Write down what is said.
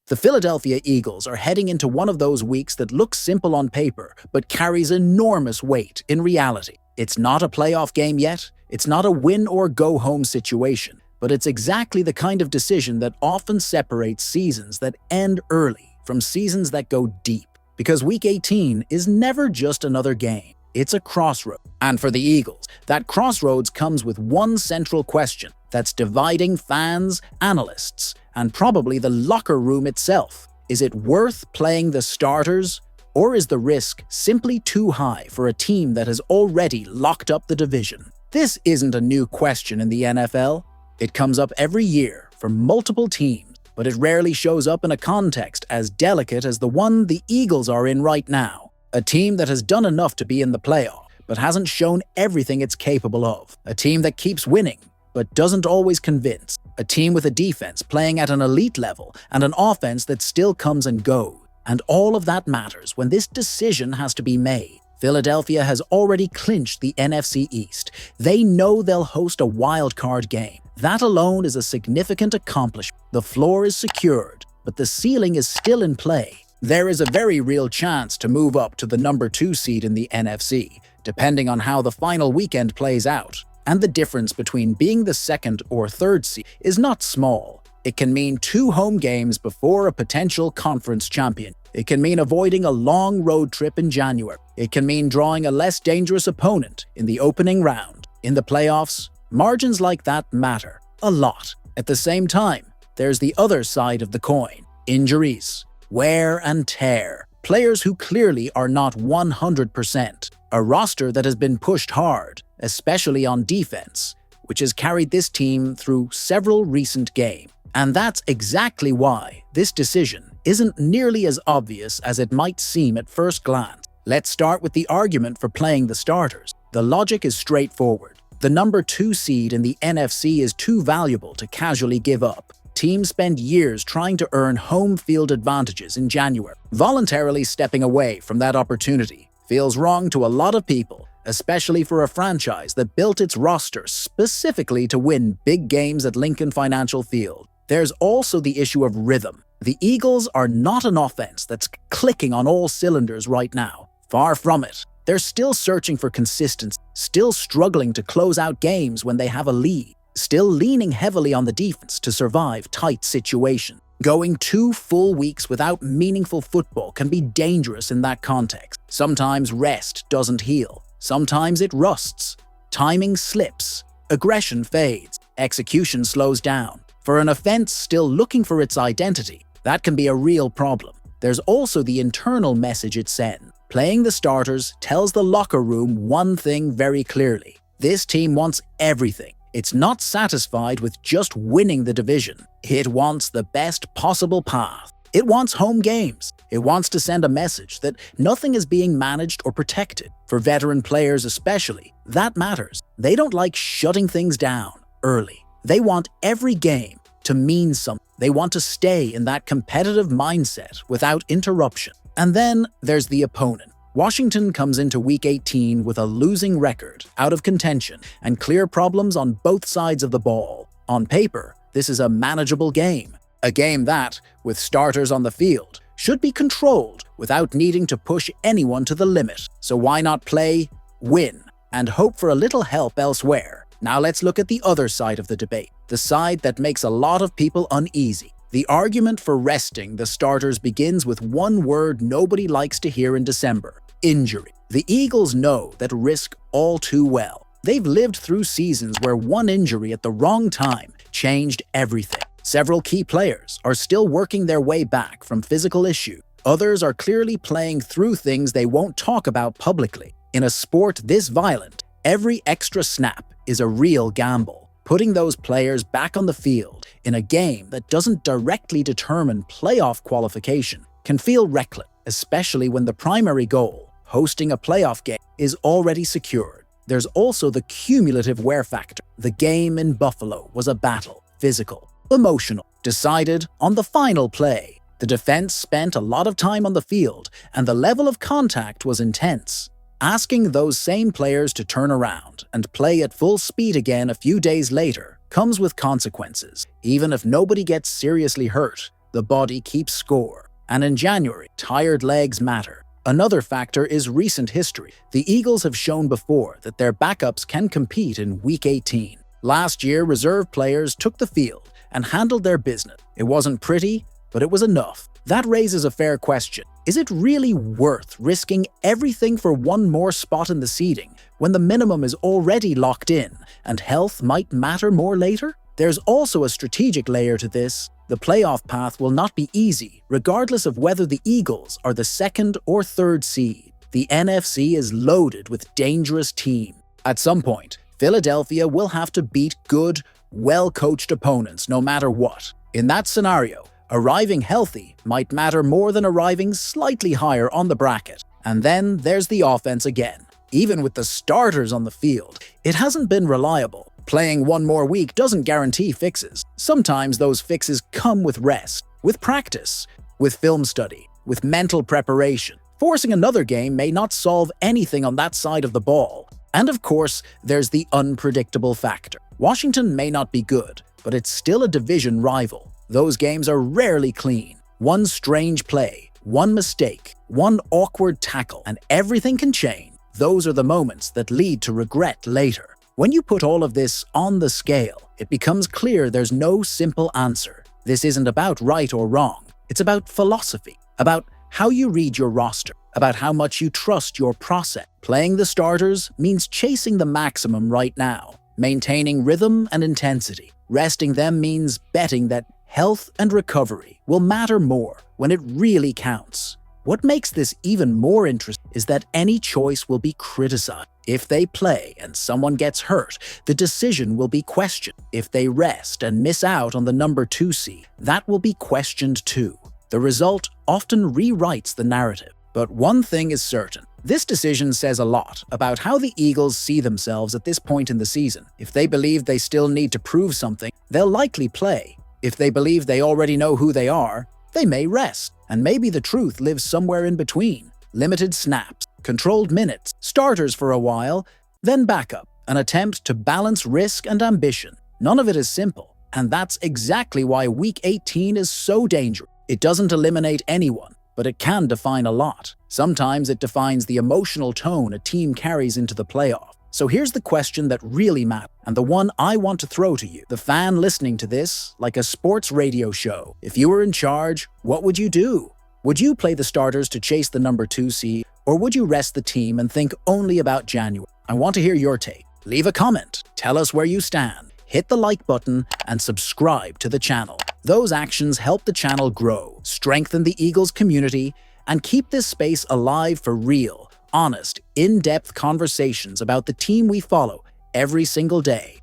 The Philadelphia Eagles are heading into one of those weeks that looks simple on paper, but carries enormous weight in reality. It's not a playoff game yet, it's not a win-or-go-home situation, but it's exactly the kind of decision that often separates seasons that end early from seasons that go deep. Because Week 18 is never just another game, it's a crossroad. And for the Eagles, that crossroads comes with one central question that's dividing fans, analysts, and probably the locker room itself. Is it worth playing the starters, or is the risk simply too high for a team that has already locked up the division? This isn't a new question in the NFL. It comes up every year for multiple teams, but it rarely shows up in a context as delicate as the one the Eagles are in right now. A team that has done enough to be in the playoff, but hasn't shown everything it's capable of. A team that keeps winning, but doesn't always convince. A team with a defense playing at an elite level and an offense that still comes and goes. And all of that matters when this decision has to be made. Philadelphia has already clinched the NFC East. They know they'll host a wild card game. That alone is a significant accomplishment. The floor is secured, but the ceiling is still in play. There is a very real chance to move up to the number 2 seed in the NFC, depending on how the final weekend plays out. And the difference between being the 2nd or 3rd seed is not small. It can mean 2 home games before a potential conference champion. It can mean avoiding a long road trip in January. It can mean drawing a less dangerous opponent in the opening round. In the playoffs, margins like that matter a lot. At the same time, there's the other side of the coin: injuries, wear and tear, players who clearly are not 100%, a roster that has been pushed hard, especially on defense, which has carried this team through several recent games. And that's exactly why this decision isn't nearly as obvious as it might seem at first glance. Let's start with the argument for playing the starters. The logic is straightforward. The number 2 seed in the NFC is too valuable to casually give up. Teams spend years trying to earn home field advantages in January. Voluntarily stepping away from that opportunity feels wrong to a lot of people, especially for a franchise that built its roster specifically to win big games at Lincoln Financial Field. There's also the issue of rhythm. The Eagles are not an offense that's clicking on all cylinders right now. Far from it. They're still searching for consistency, still struggling to close out games when they have a lead, still leaning heavily on the defense to survive tight situations. Going 2 full weeks without meaningful football can be dangerous in that context. Sometimes rest doesn't heal. Sometimes it rusts. Timing slips. Aggression fades. Execution slows down. For an offense still looking for its identity, that can be a real problem. There's also the internal message it sends. Playing the starters tells the locker room one thing very clearly. This team wants everything. It's not satisfied with just winning the division. It wants the best possible path. It wants home games. It wants to send a message that nothing is being managed or protected. For veteran players especially, that matters. They don't like shutting things down early. They want every game to mean something. They want to stay in that competitive mindset without interruption. And then there's the opponent. Washington comes into Week 18 with a losing record, out of contention, and clear problems on both sides of the ball. On paper, this is a manageable game. A game that, with starters on the field, should be controlled without needing to push anyone to the limit. So why not play, win, and hope for a little help elsewhere? Now let's look at the other side of the debate, the side that makes a lot of people uneasy. The argument for resting the starters begins with one word nobody likes to hear in December: injury. The Eagles know that risk all too well. They've lived through seasons where one injury at the wrong time changed everything. Several key players are still working their way back from physical issues. Others are clearly playing through things they won't talk about publicly. In a sport this violent, every extra snap is a real gamble. Putting those players back on the field in a game that doesn't directly determine playoff qualification can feel reckless, especially when the primary goal, hosting a playoff game, is already secured. There's also the cumulative wear factor. The game in Buffalo was a battle, physical, emotional, decided on the final play. The defense spent a lot of time on the field, and the level of contact was intense. Asking those same players to turn around and play at full speed again a few days later comes with consequences. Even if nobody gets seriously hurt, The body keeps score. And in January, tired legs matter. Another factor is recent history. The Eagles have shown before that their backups can compete in Week 18. Last year, reserve players took the field and handled their business. It wasn't pretty, but it was enough. That raises a fair question. Is it really worth risking everything for one more spot in the seeding when the minimum is already locked in and health might matter more later? There's also a strategic layer to this. The playoff path will not be easy, regardless of whether the Eagles are the second or third seed. The NFC is loaded with dangerous teams. At some point, Philadelphia will have to beat good, well-coached opponents no matter what. In that scenario, arriving healthy might matter more than arriving slightly higher on the bracket. And then there's the offense again. Even with the starters on the field, it hasn't been reliable. Playing one more week doesn't guarantee fixes. Sometimes those fixes come with rest, with practice, with film study, with mental preparation. Forcing another game may not solve anything on that side of the ball. And of course, there's the unpredictable factor. Washington may not be good, but it's still a division rival. Those games are rarely clean. One strange play, one mistake, one awkward tackle, and everything can change. Those are the moments that lead to regret later. When you put all of this on the scale, it becomes clear there's no simple answer. This isn't about right or wrong. It's about philosophy, about how you read your roster, about how much you trust your process. Playing the starters means chasing the maximum right now, maintaining rhythm and intensity. Resting them means betting that health and recovery will matter more when it really counts. What makes this even more interesting is that any choice will be criticized. If they play and someone gets hurt, the decision will be questioned. If they rest and miss out on the number 2 seed, that will be questioned too. The result often rewrites the narrative. But one thing is certain. This decision says a lot about how the Eagles see themselves at this point in the season. If they believe they still need to prove something, they'll likely play. If they believe they already know who they are, they may rest. And maybe the truth lives somewhere in between. Limited snaps, controlled minutes, starters for a while, then backup. An attempt to balance risk and ambition. None of it is simple. And that's exactly why Week 18 is so dangerous. It doesn't eliminate anyone, but it can define a lot. Sometimes it defines the emotional tone a team carries into the playoff. So here's the question that really matters, and the one I want to throw to you, the fan listening to this like a sports radio show. If you were in charge, what would you do? Would you play the starters to chase the number 2 seed, or would you rest the team and think only about January? I want to hear your take. Leave a comment, tell us where you stand, hit the like button, and subscribe to the channel. Those actions help the channel grow, strengthen the Eagles community, and keep this space alive for real, honest, in-depth conversations about the team we follow every single day.